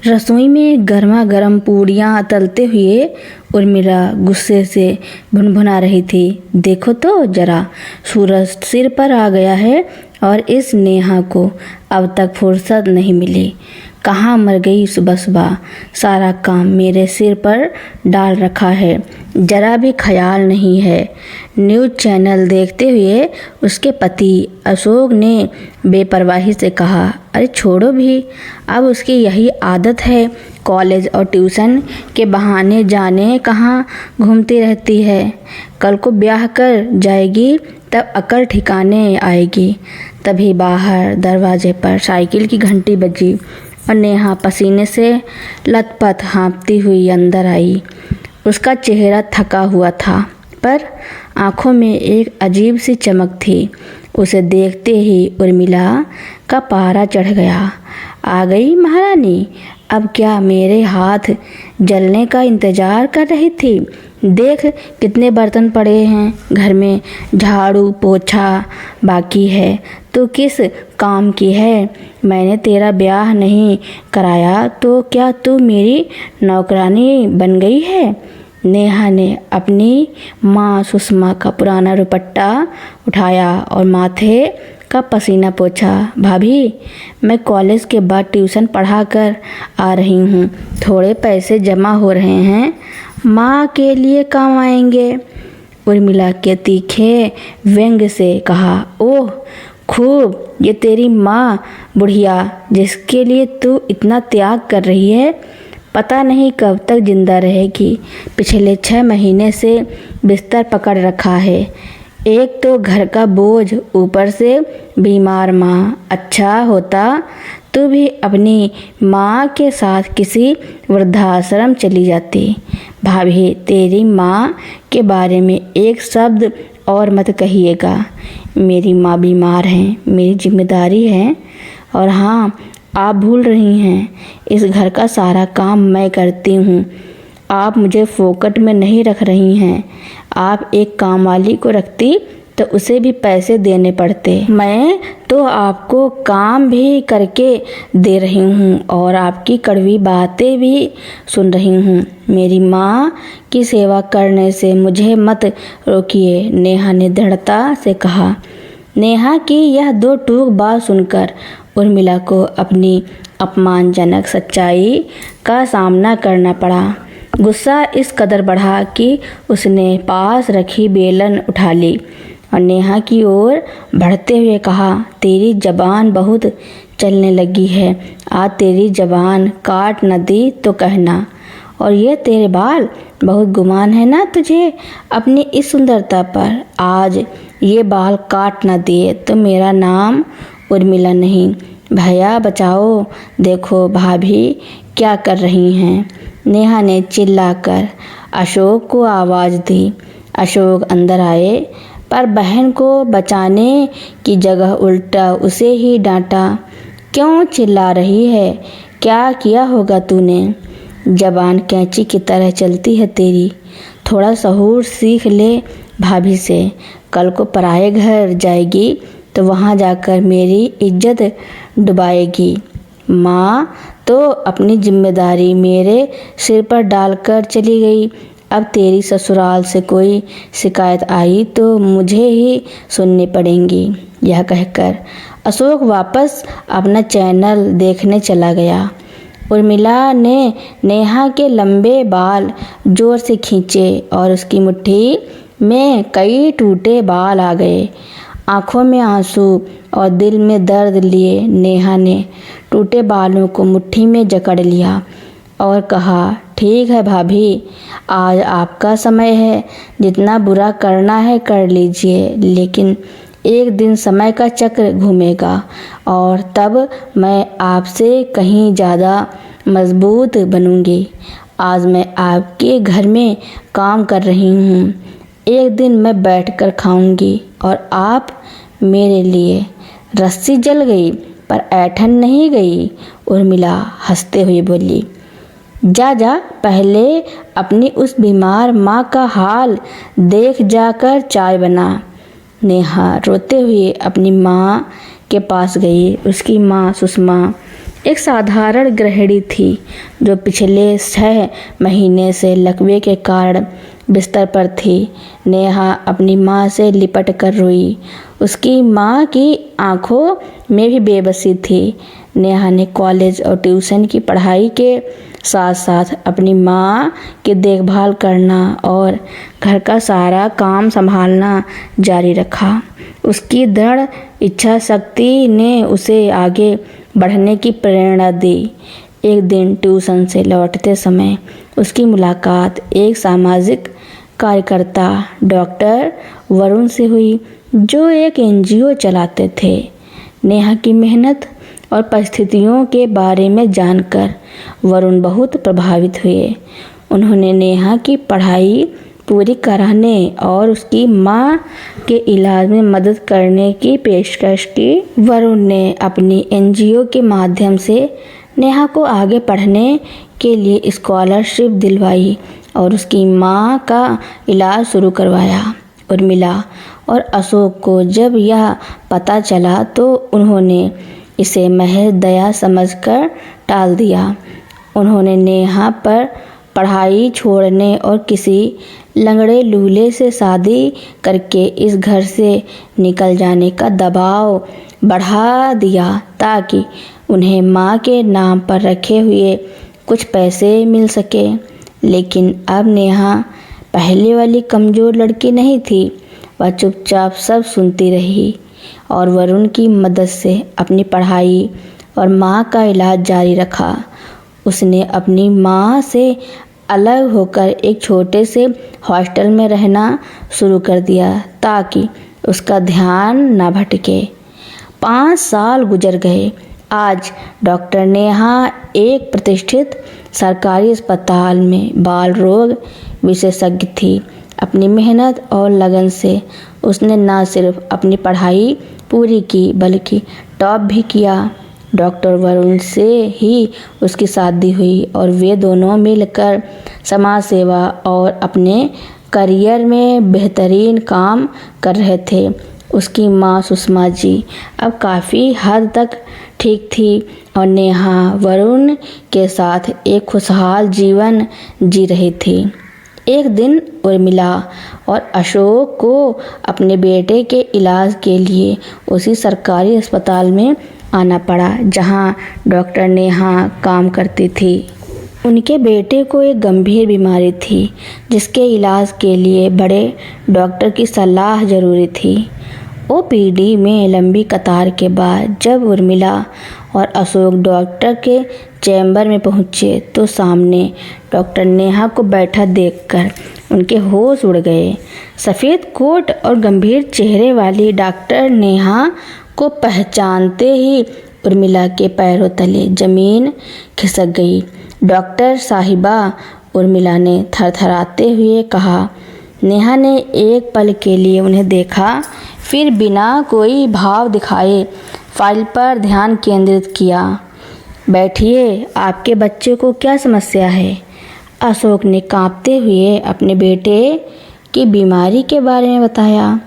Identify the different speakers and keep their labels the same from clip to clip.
Speaker 1: रसोई में गर्मा गर्म पूड़ियाँ तलते हुए उर्मिला गुस्से से भुनभुना रही थी। देखो तो जरा, सूरज सिर पर आ गया है और इस नेहा को अब तक फुर्सत नहीं मिली। कहाँ मर गई सुबह सुबह, सारा काम मेरे सिर पर डाल रखा है, जरा भी ख्याल नहीं है। न्यूज़ चैनल देखते हुए उसके पति अशोक ने बेपरवाही से कहा, अरे छोड़ो भी, अब उसकी यही आदत है, कॉलेज और ट्यूशन के बहाने जाने कहाँ घूमती रहती है। कल को ब्याह कर जाएगी तब अकल ठिकाने आएगी। तभी बाहर दरवाजे पर साइकिल की घंटी बजी और नेहा पसीने से लथपथ हाँफती हुई अंदर आई। उसका चेहरा थका हुआ था, पर आंखों में एक अजीब सी चमक थी। उसे देखते ही उर्मिला का पारा चढ़ गया। आ गई महारानी, अब क्या मेरे हाथ जलने का इंतज़ार कर रही थी? देख कितने बर्तन पड़े हैं घर में, झाड़ू पोछा बाकी है, तो किस काम की है? मैंने तेरा ब्याह नहीं कराया तो क्या तू मेरी नौकरानी बन गई है? नेहा ने अपनी माँ सुषमा का पुराना दुपट्टा उठाया और माथे का पसीना पोंछा। भाभी, मैं कॉलेज के बाद ट्यूशन पढ़ा कर आ रही हूँ, थोड़े पैसे जमा हो रहे हैं, माँ के लिए काम आएंगे। उर्मिला के तीखे व्यंग से कहा, ओह खूब, ये तेरी माँ बुढ़िया जिसके लिए तू इतना त्याग कर रही है, पता नहीं कब तक जिंदा रहेगी। पिछले 6 महीने से बिस्तर पकड़ रखा है, एक तो घर का बोझ, ऊपर से बीमार माँ। अच्छा होता तू भी अपनी माँ के साथ किसी वृद्धाश्रम चली जाती। भाभी, तेरी माँ के बारे में एक शब्द और मत कहिएगा। मेरी माँ बीमार हैं, मेरी जिम्मेदारी है। और हाँ, आप भूल रही हैं, इस घर का सारा काम मैं करती हूँ। आप मुझे फोकट में नहीं रख रही हैं। आप एक काम वाली को रखती तो उसे भी पैसे देने पड़ते। मैं तो आपको काम भी करके दे रही हूँ और आपकी कड़वी बातें भी सुन रही हूँ। मेरी माँ की सेवा करने से मुझे मत रोकिए, नेहा ने दृढ़ता से कहा। नेहा की यह दो टूक बात सुनकर उर्मिला को अपनी अपमानजनक सच्चाई का सामना करना पड़ा। गुस्सा इस कदर बढ़ा कि उसने पास रखी बेलन उठा ली और नेहा की ओर बढ़ते हुए कहा, तेरी जबान बहुत चलने लगी है, आज तेरी जबान काट न दी तो कहना। और ये तेरे बाल, बहुत गुमान है ना तुझे अपनी इस सुंदरता पर, आज ये बाल काट न दिए तो मेरा नाम उर्मिला नहीं। भैया बचाओ, देखो भाभी क्या कर रही हैं। नेहा ने चिल्लाकर अशोक को आवाज़ दी। अशोक अंदर आए, पर बहन को बचाने की जगह उल्टा उसे ही डांटा। क्यों चिल्ला रही है? क्या किया होगा तूने? जबान कैंची की तरह चलती है तेरी, थोड़ा सहूर सीख ले भाभी से। कल को पराये घर जाएगी तो वहाँ जाकर मेरी इज्जत डुबाएगी। माँ तो अपनी जिम्मेदारी मेरे सिर पर डालकर चली गई, अब तेरी ससुराल से कोई शिकायत आई तो मुझे ही सुननी पड़ेंगी। यह कहकर अशोक वापस अपना चैनल देखने चला गया। उर्मिला ने नेहा के लंबे बाल जोर से खींचे और उसकी मुट्ठी में कई टूटे बाल आ गए। आंखों में आंसू और दिल में दर्द लिए नेहा ने टूटे बालों को मुट्ठी में जकड़ लिया और कहा, ठीक है भाभी, आज आपका समय है, जितना बुरा करना है कर लीजिए, लेकिन एक दिन समय का चक्र घूमेगा और तब मैं आपसे कहीं ज़्यादा मजबूत बनूंगी। आज मैं आपके घर में काम कर रही हूँ, एक दिन मैं बैठकर खाऊंगी और आप मेरे लिए। रस्सी जल गई पर ऐठन नहीं गई, उर्मिला हंसते हुए बोली। जा जा, पहले अपनी उस बीमार माँ का हाल देख जाकर चाय बना। नेहा रोते हुए अपनी माँ के पास गई। उसकी माँ सुषमा एक साधारण गृहिणी थी जो पिछले 6 महीने से लकवे के कारण बिस्तर पर थी। नेहा अपनी माँ से लिपट कर रोई। उसकी माँ की आंखों में भी बेबसी थी। नेहा ने कॉलेज और ट्यूशन की पढ़ाई के साथ साथ अपनी माँ की देखभाल करना और घर का सारा काम संभालना जारी रखा। उसकी दृढ़ इच्छा शक्ति ने उसे आगे बढ़ने की प्रेरणा दी। एक दिन ट्यूशन से लौटते समय उसकी मुलाकात एक सामाजिक कार्यकर्ता डॉक्टर वरुण से हुई, जो एक एनजीओ चलाते थे। नेहा की मेहनत और परिस्थितियों के बारे में जानकर वरुण बहुत प्रभावित हुए। उन्होंने नेहा की पढ़ाई पूरी कराने और उसकी माँ के इलाज में मदद करने की पेशकश की। वरुण ने अपनी एनजीओ के माध्यम से नेहा को आगे पढ़ने के लिए स्कॉलरशिप दिलवाई और उसकी माँ का इलाज शुरू करवाया। उर्मिला और अशोक को जब यह पता चला तो उन्होंने इसे महज दया समझकर टाल दिया। उन्होंने नेहा पर पढ़ाई छोड़ने और किसी लंगड़े लूले से शादी करके इस घर से निकल जाने का दबाव बढ़ा दिया ताकि उन्हें माँ के नाम पर रखे हुए कुछ पैसे मिल सके। लेकिन अब नेहा पहले वाली कमज़ोर लड़की नहीं थी। वह चुपचाप सब सुनती रही और वरुण की मदद से अपनी पढ़ाई और माँ का इलाज जारी रखा। उसने अपनी माँ से अलग होकर एक छोटे से हॉस्टल में रहना शुरू कर दिया ताकि उसका ध्यान न भटके। 5 साल गुजर गए। आज डॉक्टर नेहा एक प्रतिष्ठित सरकारी अस्पताल में बाल रोग विशेषज्ञ थी। अपनी मेहनत और लगन से उसने न सिर्फ अपनी पढ़ाई पूरी की बल्कि टॉप भी किया। डॉक्टर वरुण से ही उसकी शादी हुई और वे दोनों मिलकर समाज सेवा और अपने करियर में बेहतरीन काम कर रहे थे। उसकी माँ सुषमा जी अब काफ़ी हद तक ठीक थी और नेहा वरुण के साथ एक खुशहाल जीवन जी रही थी। एक दिन उर्मिला और अशोक को अपने बेटे के इलाज के लिए उसी सरकारी अस्पताल में आना पड़ा जहां डॉक्टर नेहा काम करती थी। उनके बेटे को एक गंभीर बीमारी थी जिसके इलाज के लिए बड़े डॉक्टर की सलाह जरूरी थी। ओपीडी में लंबी कतार के बाद जब उर्मिला और अशोक डॉक्टर के चैम्बर में पहुंचे तो सामने डॉक्टर नेहा को बैठा देखकर उनके होश उड़ गए। सफ़ेद कोट और गंभीर चेहरे वाली डॉक्टर नेहा को पहचानते ही उर्मिला के पैरों तले जमीन खिसक गई। डॉक्टर साहिबा, उर्मिला ने थरथराते हुए कहा। नेहा ने एक पल के लिए उन्हें देखा, फिर बिना कोई भाव दिखाए फाइल पर ध्यान केंद्रित किया। बैठिए, आपके बच्चे को क्या समस्या है? अशोक ने कांपते हुए अपने बेटे की बीमारी के बारे में बताया।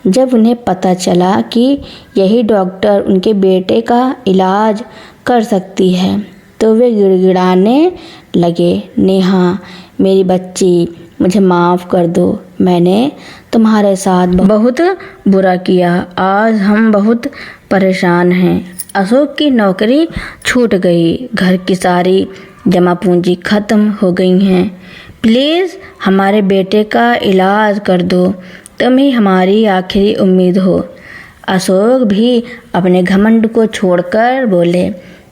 Speaker 1: जब उन्हें पता चला कि यही डॉक्टर उनके बेटे का इलाज कर सकती है तो वे गिड़गिड़ाने लगे। नेहा, मेरी बच्ची, मुझे माफ़ कर दो। मैंने तुम्हारे साथ बहुत बुरा किया। आज हम बहुत परेशान हैं। अशोक की नौकरी छूट गई, घर की सारी जमा पूंजी खत्म हो गई हैं। प्लीज़ हमारे बेटे का इलाज कर दो। तुम ही हमारी आखिरी उम्मीद हो। अशोक भी अपने घमंड को छोड़कर बोले,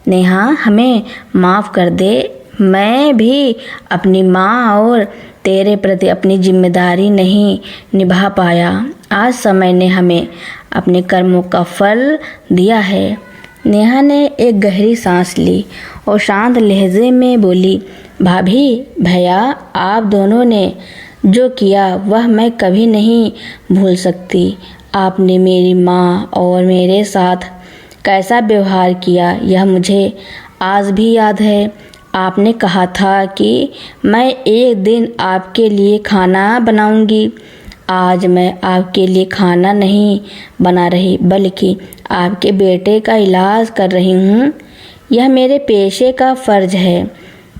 Speaker 1: नेहा, हमें माफ़ कर दे। मैं भी अपनी माँ और तेरे प्रति अपनी जिम्मेदारी नहीं निभा पाया। आज समय ने हमें अपने कर्मों का फल दिया है। नेहा ने एक गहरी सांस ली और शांत लहजे में बोली, भाभी, भैया, आप दोनों ने जो किया वह मैं कभी नहीं भूल सकती। आपने मेरी माँ और मेरे साथ कैसा व्यवहार किया यह मुझे आज भी याद है। आपने कहा था कि मैं एक दिन आपके लिए खाना बनाऊंगी। आज मैं आपके लिए खाना नहीं बना रही बल्कि आपके बेटे का इलाज कर रही हूँ। यह मेरे पेशे का फ़र्ज है।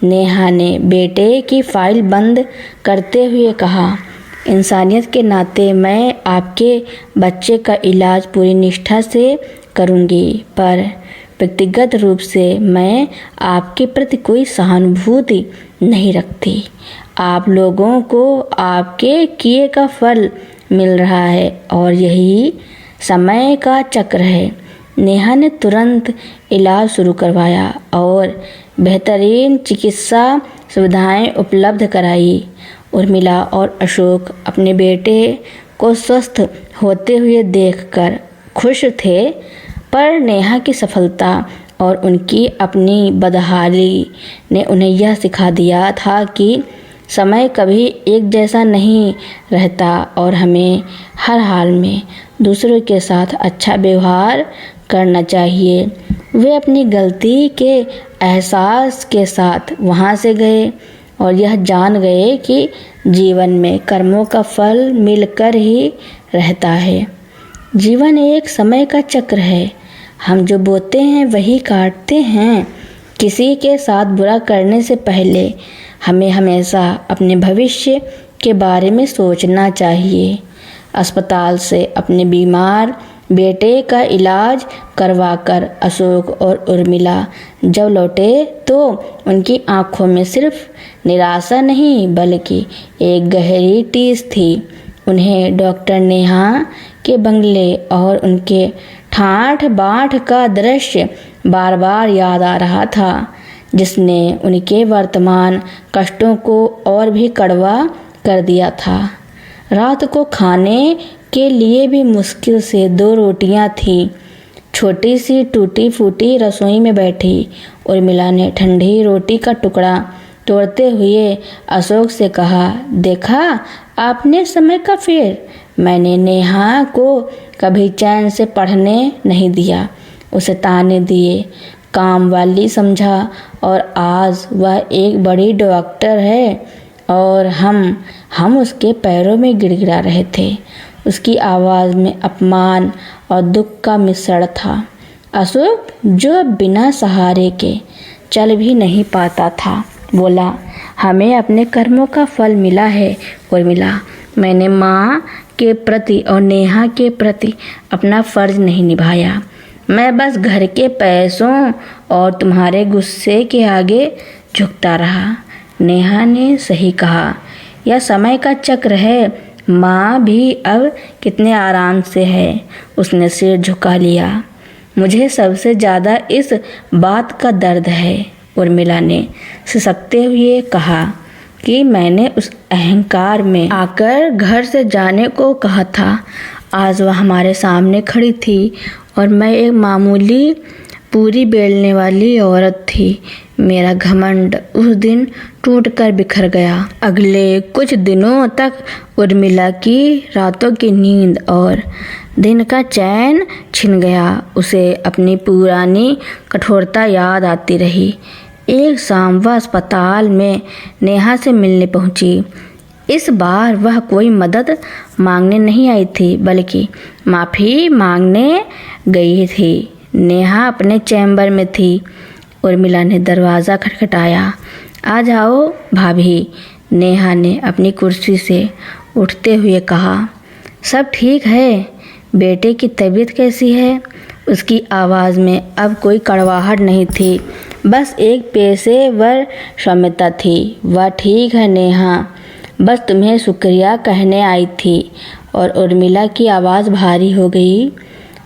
Speaker 1: नेहा ने बेटे की फाइल बंद करते हुए कहा, इंसानियत के नाते मैं आपके बच्चे का इलाज पूरी निष्ठा से करूंगी, पर व्यक्तिगत रूप से मैं आपके प्रति कोई सहानुभूति नहीं रखती। आप लोगों को आपके किए का फल मिल रहा है और यही समय का चक्र है। नेहा ने तुरंत इलाज शुरू करवाया और बेहतरीन चिकित्सा सुविधाएं उपलब्ध कराई। उर्मिला और अशोक अपने बेटे को स्वस्थ होते हुए देखकर खुश थे, पर नेहा की सफलता और उनकी अपनी बदहाली ने उन्हें यह सिखा दिया था कि समय कभी एक जैसा नहीं रहता और हमें हर हाल में दूसरों के साथ अच्छा व्यवहार करना चाहिए। वे अपनी गलती के एहसास के साथ वहाँ से गए और यह जान गए कि जीवन में कर्मों का फल मिलकर ही रहता है। जीवन एक समय का चक्र है, हम जो बोते हैं वही काटते हैं। किसी के साथ बुरा करने से पहले हमें हमेशा अपने भविष्य के बारे में सोचना चाहिए। अस्पताल से अपने बीमार बेटे का इलाज करवाकर अशोक और उर्मिला जब लौटे तो उनकी आंखों में सिर्फ निराशा नहीं बल्कि एक गहरी टीस थी। उन्हें डॉक्टर नेहा के बंगले और उनके ठाठ बाट का दृश्य बार बार याद आ रहा था, जिसने उनके वर्तमान कष्टों को और भी कड़वा कर दिया था। रात को खाने के लिए भी मुश्किल से 2 रोटियां थीं। छोटी सी टूटी फूटी रसोई में बैठी उर्मिला ने ठंडी रोटी का टुकड़ा तोड़ते हुए अशोक से कहा, देखा आपने समय का फेर। मैंने नेहा को कभी चैन से पढ़ने नहीं दिया, उसे ताने दिए, काम वाली समझा और आज वह एक बड़ी डॉक्टर है और हम उसके पैरों में गिड़गिड़ा रहे थे। उसकी आवाज़ में अपमान और दुख का मिश्रण था। अशोक, जो बिना सहारे के चल भी नहीं पाता था, बोला, हमें अपने कर्मों का फल मिला है उर्मिला। मैंने माँ के प्रति और नेहा के प्रति अपना फर्ज नहीं निभाया। मैं बस घर के पैसों और तुम्हारे गुस्से के आगे झुकता रहा। नेहा ने सही कहा, यह समय का चक्र है। माँ भी अब कितने आराम से है। उसने सिर झुका लिया। मुझे सबसे ज़्यादा इस बात का दर्द है, उर्मिला ने सिसकते हुए कहा, कि मैंने उस अहंकार में आकर घर से जाने को कहा था। आज वह हमारे सामने खड़ी थी और मैं एक मामूली पूरी बेलने वाली औरत थी। मेरा घमंड उस दिन टूटकर बिखर गया। अगले कुछ दिनों तक उर्मिला की रातों की नींद और दिन का चैन छिन गया। उसे अपनी पुरानी कठोरता याद आती रही। एक शाम वह अस्पताल में नेहा से मिलने पहुंची। इस बार वह कोई मदद मांगने नहीं आई थी, बल्कि माफ़ी मांगने गई थी। नेहा अपने चैम्बर में थी। उर्मिला ने दरवाज़ा खटखटाया। आ जाओ भाभी, नेहा ने अपनी कुर्सी से उठते हुए कहा। सब ठीक है? बेटे की तबीयत कैसी है? उसकी आवाज़ में अब कोई कड़वाहट नहीं थी, बस एक पेशेवर सौम्यता थी। वह ठीक है नेहा, बस तुम्हें शुक्रिया कहने आई थी। और उर्मिला की आवाज़ भारी हो गई।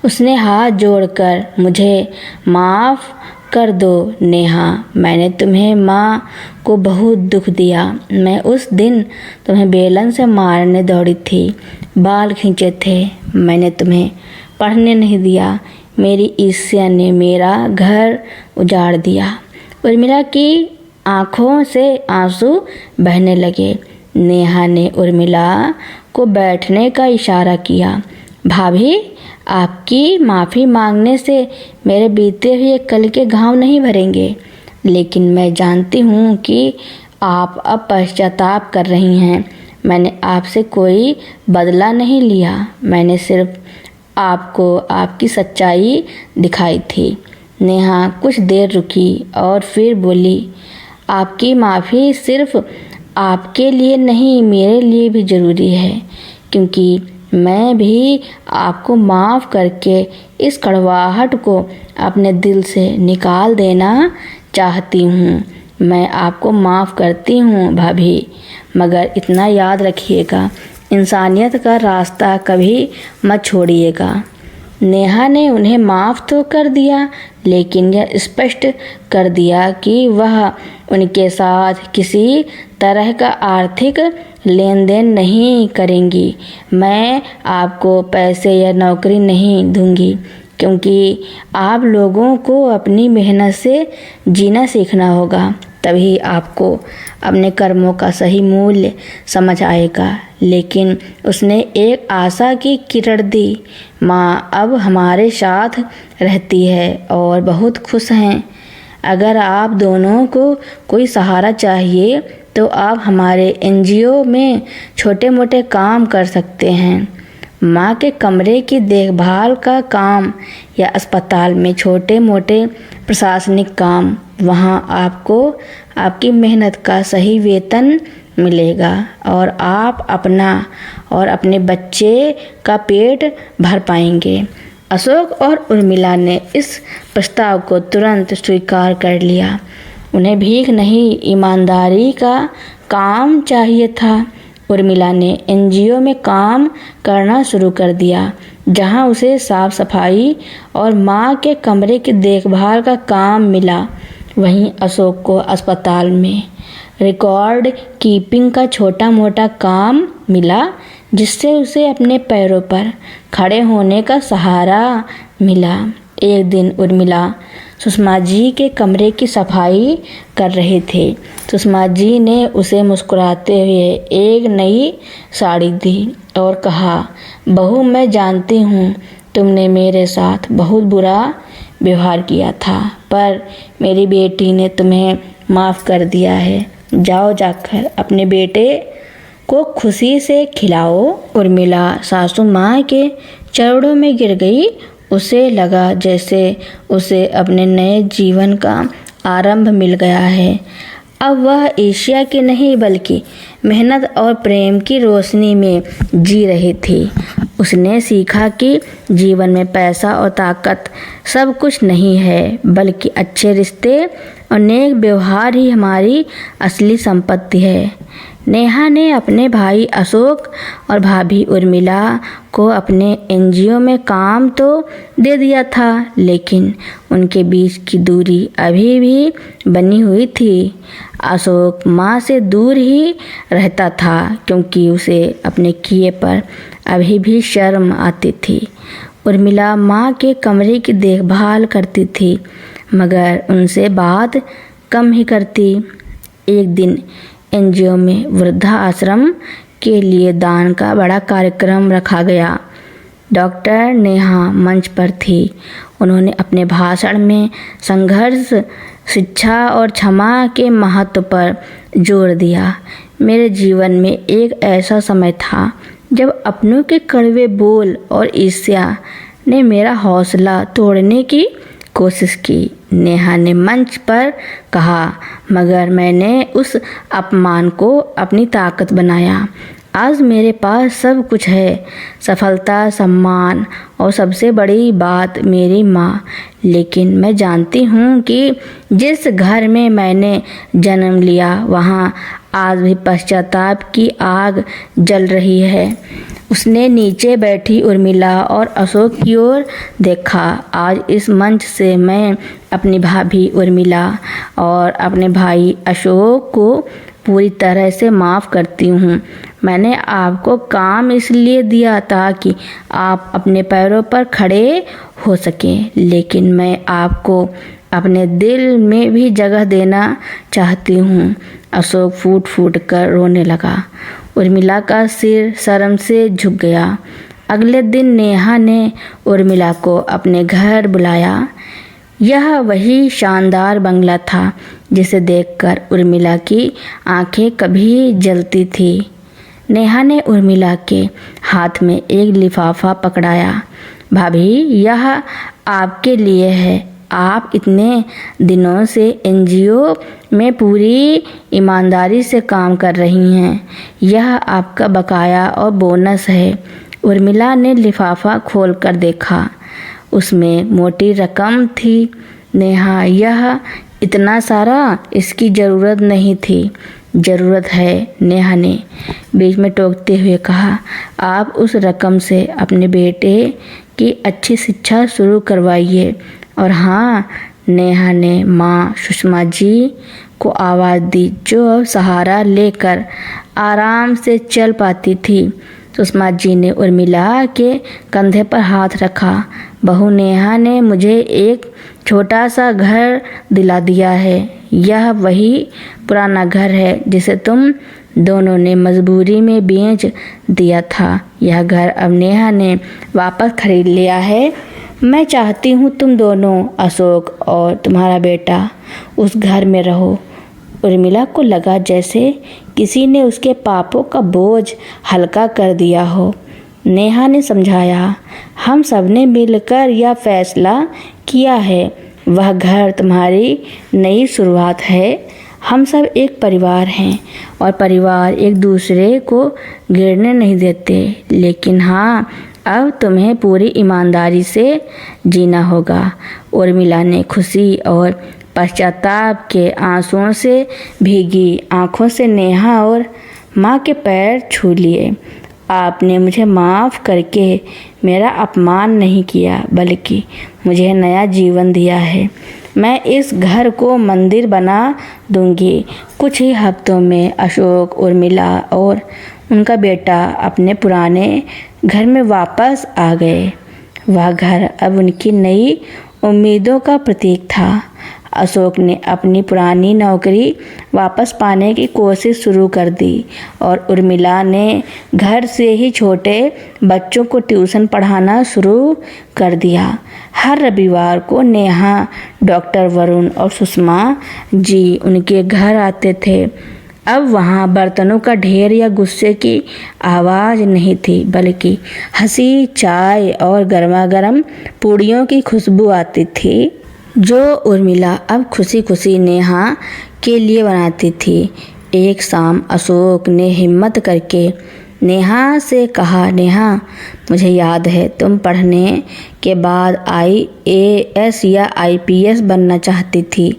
Speaker 1: उसने हाथ जोड़कर, मुझे माफ़ कर दो नेहा, मैंने तुम्हें माँ को बहुत दुख दिया। मैं उस दिन तुम्हें बेलन से मारने दौड़ी थी, बाल खींचे थे। मैंने तुम्हें पढ़ने नहीं दिया। मेरी ईर्ष्या ने मेरा घर उजाड़ दिया। उर्मिला की आँखों से आंसू बहने लगे। नेहा ने उर्मिला को बैठने का इशारा किया। भाभी, आपकी माफ़ी मांगने से मेरे बीते हुए कल के घाव नहीं भरेंगे, लेकिन मैं जानती हूँ कि आप अब पश्चाताप कर रही हैं। मैंने आपसे कोई बदला नहीं लिया, मैंने सिर्फ आपको आपकी सच्चाई दिखाई थी। नेहा कुछ देर रुकी और फिर बोली, आपकी माफ़ी सिर्फ आपके लिए नहीं, मेरे लिए भी ज़रूरी है, क्योंकि मैं भी आपको माफ़ करके इस कड़वाहट को अपने दिल से निकाल देना चाहती हूँ। मैं आपको माफ़ करती हूँ भाभी, मगर इतना याद रखिएगा, इंसानियत का रास्ता कभी मत छोड़िएगा। नेहा ने उन्हें माफ़ तो कर दिया, लेकिन यह स्पष्ट कर दिया कि वह उनके साथ किसी तरह का आर्थिक लेन देन नहीं करेंगी। मैं आपको पैसे या नौकरी नहीं दूंगी, क्योंकि आप लोगों को अपनी मेहनत से जीना सीखना होगा, तभी आपको अपने कर्मों का सही मूल्य समझ आएगा। लेकिन उसने एक आशा की किरण दी। माँ अब हमारे साथ रहती है और बहुत खुश हैं। अगर आप दोनों को कोई सहारा चाहिए तो आप हमारे एनजीओ में छोटे मोटे काम कर सकते हैं। माँ के कमरे की देखभाल का काम या अस्पताल में छोटे मोटे प्रशासनिक काम, वहाँ आपको आपकी मेहनत का सही वेतन मिलेगा और आप अपना और अपने बच्चे का पेट भर पाएंगे। अशोक और उर्मिला ने इस प्रस्ताव को तुरंत स्वीकार कर लिया। उन्हें भीख नहीं, ईमानदारी का काम चाहिए था। उर्मिला ने एनजीओ में काम करना शुरू कर दिया, जहां उसे साफ सफाई और माँ के कमरे की देखभाल का काम मिला। वहीं अशोक को अस्पताल में रिकॉर्ड कीपिंग का छोटा मोटा काम मिला, जिससे उसे अपने पैरों पर खड़े होने का सहारा मिला। एक दिन उर्मिला सुषमा जी के कमरे की सफाई कर रहे थे। सुषमा जी ने उसे मुस्कुराते हुए एक नई साड़ी दी और कहा, बहू, मैं जानती हूँ तुमने मेरे साथ बहुत बुरा व्यवहार किया था, पर मेरी बेटी ने तुम्हें माफ़ कर दिया है। जाओ, जाकर अपने बेटे को खुशी से खिलाओ। उर्मिला सासू माँ के चरणों में गिर गई। उसे लगा जैसे उसे अपने नए जीवन का आरंभ मिल गया है। अब वह एशिया की नहीं बल्कि मेहनत और प्रेम की रोशनी में जी रही थी। उसने सीखा कि जीवन में पैसा और ताकत सब कुछ नहीं है, बल्कि अच्छे रिश्ते और नेक व्यवहार ही हमारी असली संपत्ति है। नेहा ने अपने भाई अशोक और भाभी उर्मिला को अपने एनजीओ में काम तो दे दिया था, लेकिन उनके बीच की दूरी अभी भी बनी हुई थी। अशोक माँ से दूर ही रहता था, क्योंकि उसे अपने किए पर अभी भी शर्म आती थी। उर्मिला माँ के कमरे की देखभाल करती थी, मगर उनसे बात कम ही करती। एक दिन एनजीओ में वृद्धा आश्रम के लिए दान का बड़ा कार्यक्रम रखा गया। डॉक्टर नेहा मंच पर थी। उन्होंने अपने भाषण में संघर्ष, शिक्षा और क्षमा के महत्व पर जोर दिया। मेरे जीवन में एक ऐसा समय था जब अपनों के कड़वे बोल और ईर्ष्या ने मेरा हौसला तोड़ने की कोशिश की, नेहा ने मंच पर कहा, मगर मैंने उस अपमान को अपनी ताकत बनाया। आज मेरे पास सब कुछ है, सफलता, सम्मान और सबसे बड़ी बात मेरी माँ। लेकिन मैं जानती हूँ कि जिस घर में मैंने जन्म लिया वहाँ आज भी पश्चाताप की आग जल रही है। उसने नीचे बैठी उर्मिला और अशोक की ओर देखा। आज इस मंच से मैं अपनी भाभी उर्मिला और अपने भाई अशोक को पूरी तरह से माफ़ करती हूँ। मैंने आपको काम इसलिए दिया ताकि आप अपने पैरों पर खड़े हो सकें, लेकिन मैं आपको अपने दिल में भी जगह देना चाहती हूँ। अशोक फूट फूट कर रोने लगा। उर्मिला का सिर शर्म से झुक गया। अगले दिन नेहा ने उर्मिला को अपने घर बुलाया। यह वही शानदार बंगला था जिसे देखकर उर्मिला की आंखें कभी जलती थी। नेहा ने उर्मिला के हाथ में एक लिफाफा पकड़ाया। भाभी, यह आपके लिए है। आप इतने दिनों से एनजीओ में पूरी ईमानदारी से काम कर रही हैं। यह आपका बकाया और बोनस है। उर्मिला ने लिफाफा खोलकर देखा। उसमें मोटी रकम थी। नेहा, यह इतना सारा? इसकी ज़रूरत नहीं थी। ज़रूरत है, नेहा ने बीच में टोकते हुए कहा। आप उस रकम से अपने बेटे की अच्छी शिक्षा शुरू करवाइए। और हाँ, नेहा ने माँ सुषमा जी को आवाज़ दी, जो अब सहारा लेकर आराम से चल पाती थी। सुषमा जी ने उर्मिला के कंधे पर हाथ रखा। बहू नेहा ने मुझे एक छोटा सा घर दिला दिया है। यह वही पुराना घर है जिसे तुम दोनों ने मजबूरी में बेच दिया था। यह घर अब नेहा ने वापस खरीद लिया है। मैं चाहती हूँ तुम दोनों, अशोक और तुम्हारा बेटा, उस घर में रहो। उर्मिला को लगा जैसे किसी ने उसके पापों का बोझ हल्का कर दिया हो। नेहा ने समझाया, हम सब ने मिलकर यह फैसला किया है। वह घर तुम्हारी नई शुरुआत है। हम सब एक परिवार हैं और परिवार एक दूसरे को गिरने नहीं देते। लेकिन हाँ, अब तुम्हें पूरी ईमानदारी से जीना होगा। उर्मिला ने खुशी और पश्चाताप के आंसुओं से भीगी आंखों से नेहा और माँ के पैर छू लिए। आपने मुझे माफ़ करके मेरा अपमान नहीं किया, बल्कि मुझे नया जीवन दिया है। मैं इस घर को मंदिर बना दूंगी। कुछ ही हफ्तों में अशोक, उर्मिला और उनका बेटा अपने पुराने घर में वापस आ गए। वह घर अब उनकी नई उम्मीदों का प्रतीक था। अशोक ने अपनी पुरानी नौकरी वापस पाने की कोशिश शुरू कर दी और उर्मिला ने घर से ही छोटे बच्चों को ट्यूशन पढ़ाना शुरू कर दिया। हर रविवार को नेहा, डॉक्टर वरुण और सुषमा जी उनके घर आते थे। अब वहाँ बर्तनों का ढेर या गुस्से की आवाज़ नहीं थी, बल्कि हंसी, चाय और गर्मा गर्म पूड़ियों की खुशबू आती थी, जो उर्मिला अब खुशी खुशी नेहा के लिए बनाती थी। एक शाम अशोक ने हिम्मत करके नेहा से कहा, नेहा, मुझे याद है तुम पढ़ने के बाद IAS या IPS बनना चाहती थी,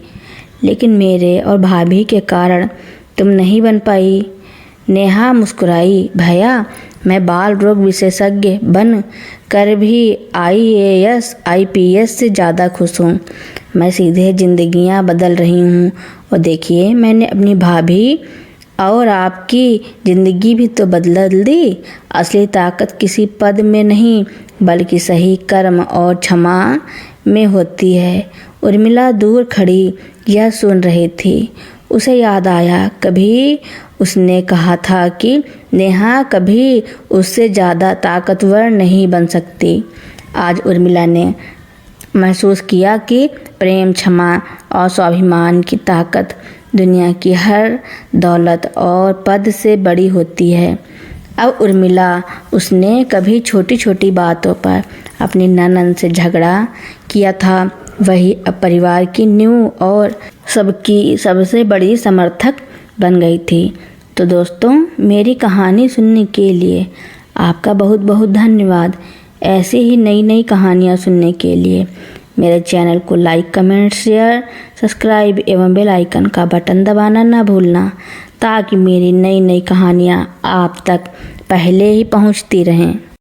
Speaker 1: लेकिन मेरे और भाभी के कारण तुम नहीं बन पाई। नेहा मुस्कुराई। भैया, मैं बाल रोग विशेषज्ञ बन कर भी IAS IPS से ज़्यादा खुश हूँ। मैं सीधे ज़िंदगियाँ बदल रही हूँ। और देखिए, मैंने अपनी भाभी और आपकी ज़िंदगी भी तो बदल दी। असली ताकत किसी पद में नहीं, बल्कि सही कर्म और क्षमा में होती है। उर्मिला दूर खड़ी यह सुन रही थी। उसे याद आया, कभी उसने कहा था कि नेहा कभी उससे ज़्यादा ताकतवर नहीं बन सकती। आज उर्मिला ने महसूस किया कि प्रेम, क्षमा और स्वाभिमान की ताकत दुनिया की हर दौलत और पद से बड़ी होती है। अब उर्मिला, उसने कभी छोटी छोटी बातों पर अपनी ननद से झगड़ा किया था, वही अब परिवार की नींव और सबकी सबसे बड़ी समर्थक बन गई थी। तो दोस्तों, मेरी कहानी सुनने के लिए आपका बहुत बहुत धन्यवाद। ऐसे ही नई नई कहानियाँ सुनने के लिए मेरे चैनल को लाइक, कमेंट, शेयर, सब्सक्राइब एवं बेल आइकन का बटन दबाना ना भूलना, ताकि मेरी नई नई कहानियाँ आप तक पहले ही पहुँचती रहें।